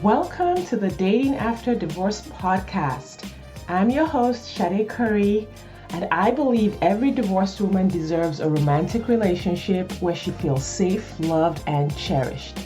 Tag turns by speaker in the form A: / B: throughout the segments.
A: Welcome to the Dating After Divorce podcast. I'm your host, Sade Curry, and I believe every divorced woman deserves a romantic relationship where she feels safe, loved, and cherished.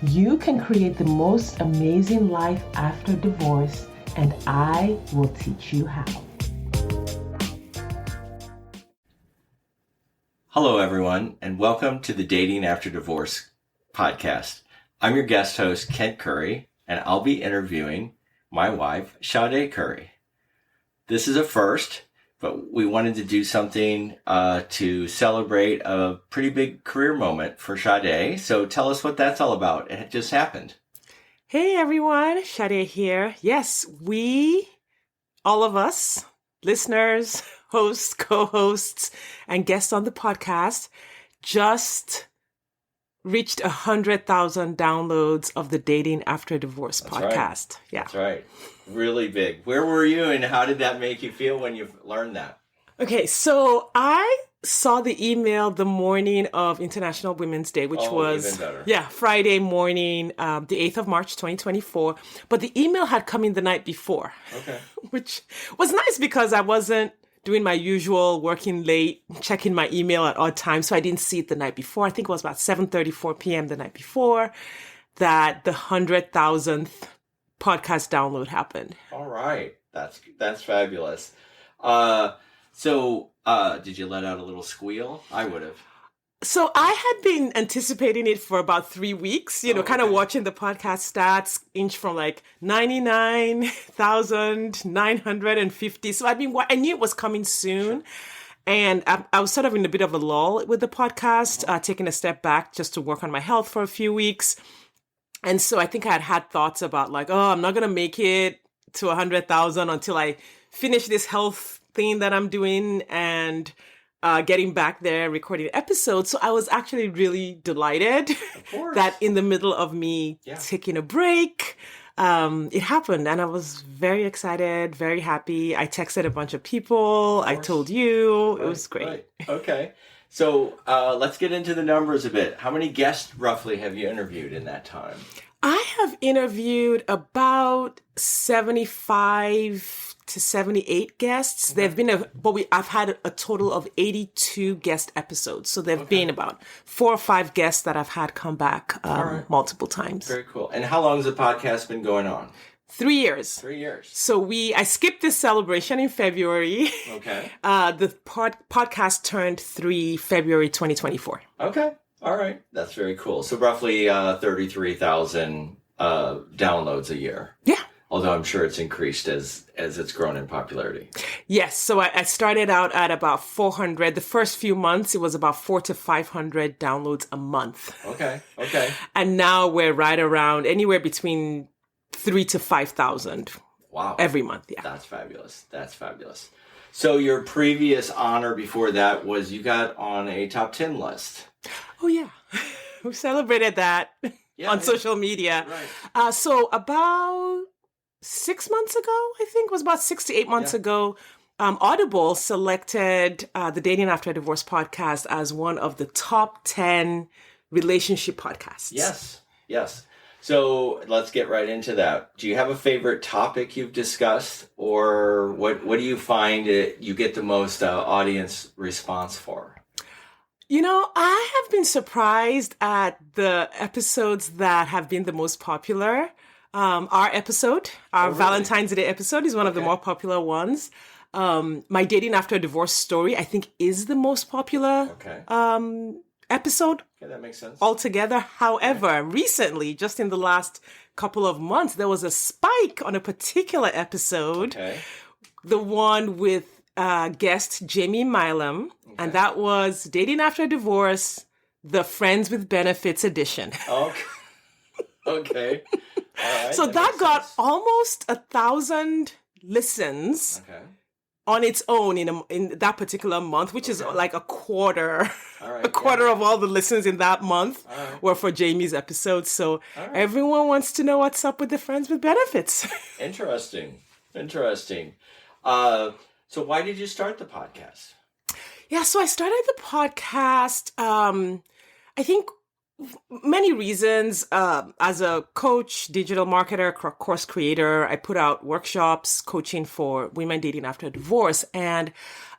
A: You can create the most amazing life after divorce, and I will teach you how.
B: Hello, everyone, and welcome to the Dating After Divorce podcast. I'm your guest host, Kent Curry, and I'll be interviewing my wife, Sade Curry. This is a first, but we wanted to do something to celebrate a pretty big career moment for Sade. So tell us what that's all about. It just happened.
A: Hey, everyone. Sade here. Yes, all of us, listeners, hosts, co-hosts, and guests on the podcast, just reached 100,000 downloads of the Dating After Divorce podcast.
B: Right.
A: Yeah,
B: that's right. Really big. Where were you, and how did that make you feel when you learned that?
A: Okay, so I saw the email the morning of International Women's Day, which was Friday morning, the 8th of March, 2024. But the email had come in the night before, which was nice because I wasn't doing my usual working late, checking my email at odd times. So I didn't see it the night before. I think it was about 7:34 p.m. the night before that the 100,000th podcast download happened.
B: All right. That's fabulous. So did you let out a little squeal? I would have.
A: So I had been anticipating it for about 3 weeks, kind of watching the podcast stats inch from like 99,950. So I knew it was coming soon. Sure. And I was sort of in a bit of a lull with the podcast, taking a step back just to work on my health for a few weeks. And so I think I had thoughts about like, I'm not going to make it to 100,000 until I finish this health thing that I'm doing and getting back there, recording episodes. So I was actually really delighted that in the middle of me taking a break, it happened. And I was very excited, very happy. I texted a bunch of people. I told you. It was great.
B: Right. Okay. So let's get into the numbers a bit. How many guests roughly have you interviewed in that time?
A: I have interviewed about 75 to 78 guests. There've been I've had a total of 82 guest episodes. So there've been about 4 or 5 guests that I've had come back multiple times.
B: Very cool. And how long has the podcast been going on?
A: 3 years.
B: 3 years.
A: So I skipped this celebration in February.
B: Okay.
A: The podcast turned 3 February 2024.
B: Okay. All right. That's very cool. So roughly 33,000 downloads a year.
A: Yeah.
B: Although I'm sure it's increased as it's grown in popularity.
A: Yes. So I started out at about 400. The first few months, it was about 400 to 500 downloads a month.
B: Okay.
A: And now we're right around anywhere between 3,000 to 5,000.
B: Wow.
A: Every month. Yeah.
B: That's fabulous. So your previous honor before that was you got on a top 10 list.
A: Oh, yeah. We celebrated that on social media. Right. So about 6 months ago, I think it was about 6 to 8 months ago, Audible selected the Dating After Divorce podcast as one of the top 10 relationship podcasts.
B: Yes. So let's get right into that. Do you have a favorite topic you've discussed, or what do you find you get the most audience response for?
A: I have been surprised at the episodes that have been the most popular. Our Valentine's Day episode is one of the more popular ones. My Dating After Divorce story, I think, is the most popular episode.
B: Okay, that makes sense.
A: Altogether. However, recently, just in the last couple of months, there was a spike on a particular episode. Okay. The one with guest Jamie Milam, and that was Dating After Divorce, the Friends with Benefits edition.
B: Okay. All right,
A: so that got almost 1,000 listens on its own in that particular month, which is like a quarter. A quarter of all the listens in that month were for Jamie's episode. So everyone wants to know what's up with the Friends with Benefits.
B: Interesting. So why did you start the podcast?
A: Yeah, so I started the podcast, I think many reasons. As a coach, digital marketer, course creator, I put out workshops, coaching for women dating after divorce. And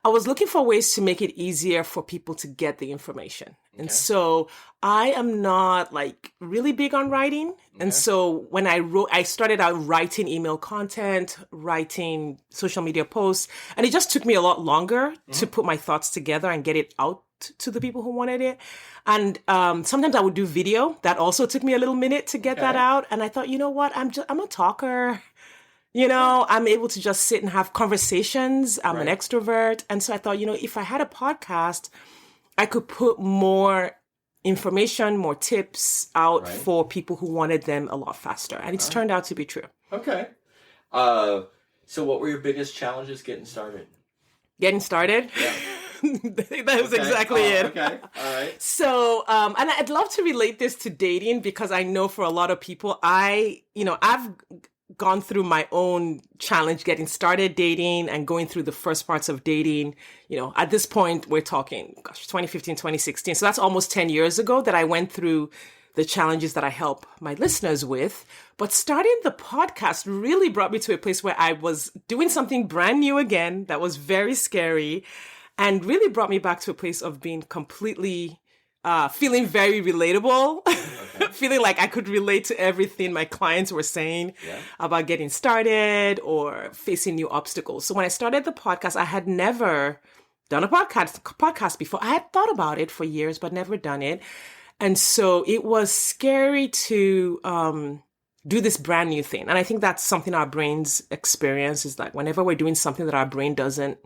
A: I was looking for ways to make it easier for people to get the information. And so I am not like really big on writing. And so when I started out writing email content, writing social media posts, and it just took me a lot longer to put my thoughts together and get it out to the people who wanted it. And sometimes I would do video. That also took me a little minute to get that out. And I thought, you know what? I'm a talker. You know, I'm able to just sit and have conversations. I'm an extrovert. And so I thought, you know, if I had a podcast, I could put more information, more tips out for people who wanted them a lot faster. And it's turned out to be true.
B: Okay. So what were your biggest challenges getting started?
A: Getting started?
B: Yeah.
A: That was exactly it.
B: Okay. All right.
A: So, and I'd love to relate this to dating because I know for a lot of people, I've gone through my own challenge getting started dating and going through the first parts of dating. You know, at this point, we're talking, 2015, 2016. So that's almost 10 years ago that I went through the challenges that I help my listeners with. But starting the podcast really brought me to a place where I was doing something brand new again that was very scary and really brought me back to a place of being completely feeling very relatable, feeling like I could relate to everything my clients were saying about getting started or facing new obstacles. So when I started the podcast, I had never done a podcast before. I had thought about it for years, but never done it. And so it was scary to do this brand new thing. And I think that's something our brains experience is like whenever we're doing something that our brain doesn't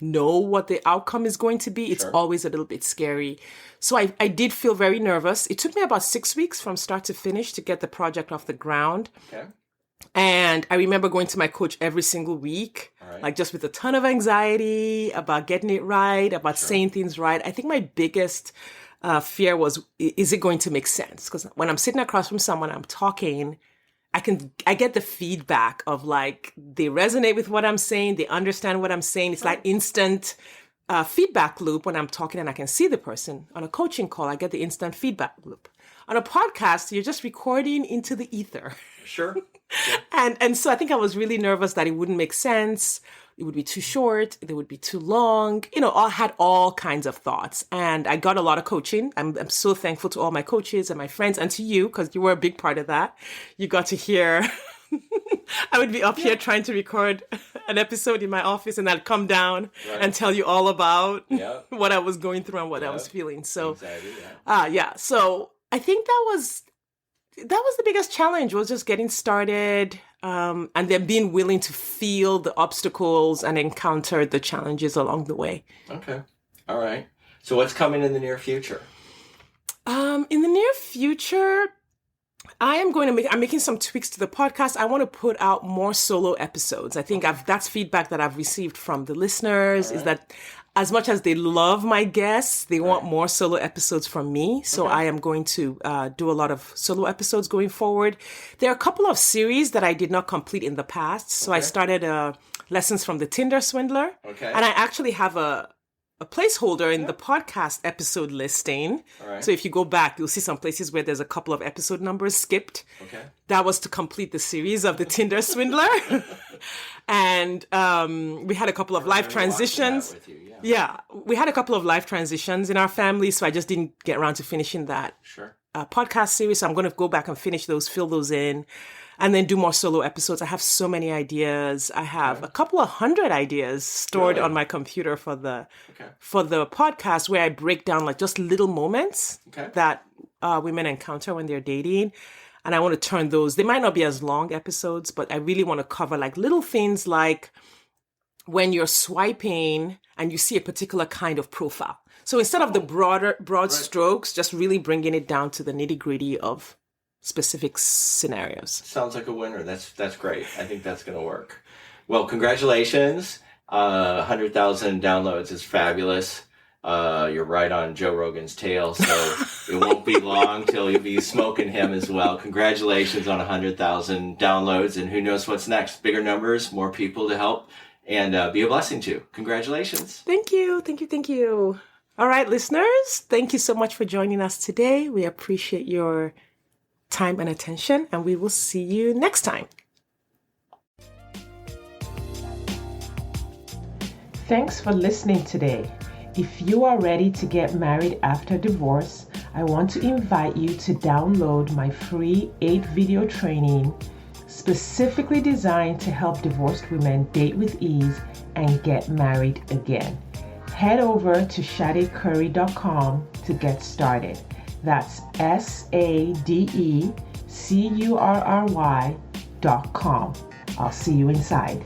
A: know what the outcome is going to be, it's always a little bit scary. So I did feel very nervous. It took me about 6 weeks from start to finish to get the project off the ground. Okay. And I remember going to my coach every single week, like just with a ton of anxiety about getting it right, about saying things right. I think my biggest fear was, is it going to make sense? Because when I'm sitting across from someone, I'm talking, I get the feedback of like, they resonate with what I'm saying. They understand what I'm saying. It's like instant feedback loop when I'm talking and I can see the person. On a coaching call, I get the instant feedback loop. On a podcast, you're just recording into the ether.
B: Sure.
A: And so I think I was really nervous that it wouldn't make sense. It would be too short. It would be too long. You know, I had all kinds of thoughts and I got a lot of coaching. I'm so thankful to all my coaches and my friends and to you because you were a big part of that. You got to hear, I would be up here trying to record an episode in my office and I'd come down and tell you all about what I was going through and what I was feeling. So, anxiety, so I think that was the biggest challenge was just getting started and then being willing to feel the obstacles and encounter the challenges along the way.
B: Okay. All right. So what's coming in the near future?
A: In the near future, I'm making some tweaks to the podcast. I want to put out more solo episodes. I think that's feedback that I've received from the listeners is that as much as they love my guests, they want more solo episodes from me. So I am going to do a lot of solo episodes going forward. There are a couple of series that I did not complete in the past. So I started Lessons from the Tinder Swindler. Okay. And I actually have a placeholder in the podcast episode listing. So if you go back, you'll see some places where there's a couple of episode numbers skipped. Okay. That was to complete the series of the Tinder Swindler. And we had a couple of life transitions. Yeah, we had a couple of life transitions in our family, so I just didn't get around to finishing that podcast series. So I'm going to go back and finish those, fill those in, and then do more solo episodes. I have so many ideas. I have a couple of 100 ideas stored on my computer for the podcast where I break down like just little moments that women encounter when they're dating. And I want to turn those, they might not be as long episodes, but I really want to cover like little things like when you're swiping and you see a particular kind of profile. So instead of the broad strokes, just really bringing it down to the nitty gritty of specific scenarios.
B: Sounds like a winner. That's great. I think that's going to work. Well, congratulations. 100,000 downloads is fabulous. You're right on Joe Rogan's tail, so it won't be long till you'll be smoking him as well. Congratulations on 100,000 downloads, and who knows what's next? Bigger numbers, more people to help, and be a blessing to. Congratulations.
A: Thank you. All right, listeners, thank you so much for joining us today. We appreciate your time and attention, and we will see you next time. Thanks for listening today. If you are ready to get married after divorce, I want to invite you to download my free 8-video training specifically designed to help divorced women date with ease and get married again. Head over to SadeCurry.com to get started. That's SadeCurry.com. I'll see you inside.